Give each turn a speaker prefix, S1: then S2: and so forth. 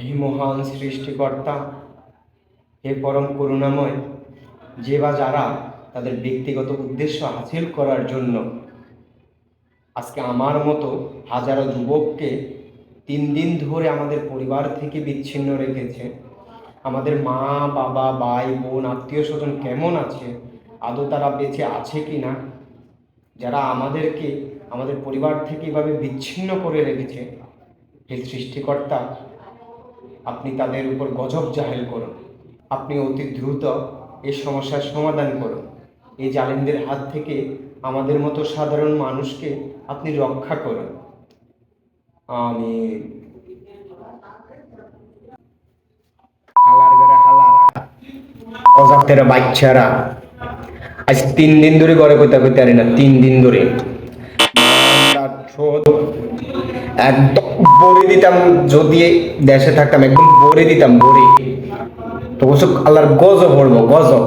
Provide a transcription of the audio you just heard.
S1: হে মহান সৃষ্টিকর্তা, হে পরম করুণাময়, যে বা যারা তাদের ব্যক্তিগত উদ্দেশ্য হাসিল করার জন্য আজকে আমার মতো হাজারো যুবককে 3 দিন ধরে আমাদের পরিবার থেকে বিচ্ছিন্ন রেখেছে, আমাদের মা বাবা ভাই বোন আত্মীয় স্বজন কেমন আছে, আদৌ তারা বেঁচে আছে কি না, যারা আমাদেরকে আমাদের পরিবার থেকে এভাবে বিচ্ছিন্ন করে রেখেছে, হে সৃষ্টিকর্তা, আপনি তাদের উপর গজব জাহেল করুন। আপনি অতি দ্রুত এই সমস্যার সমাধান করুন। এই জালিমদের হাত থেকে আমাদের মতো সাধারণ মানুষকে আপনি রক্ষা করুন। আমিন। হালার ঘরে হালারা, অজাতের বাচ্চারা, আজ 3 দিন ধরে ঘরে কইতে কইতে পারি না, 3 দিন ধরে একদম বড়ি দিতাম, যদি দেশে থাকতাম একদম বড়ি দিতাম, বড়ি তো আল্লাহর গজব পড়বো, গজব।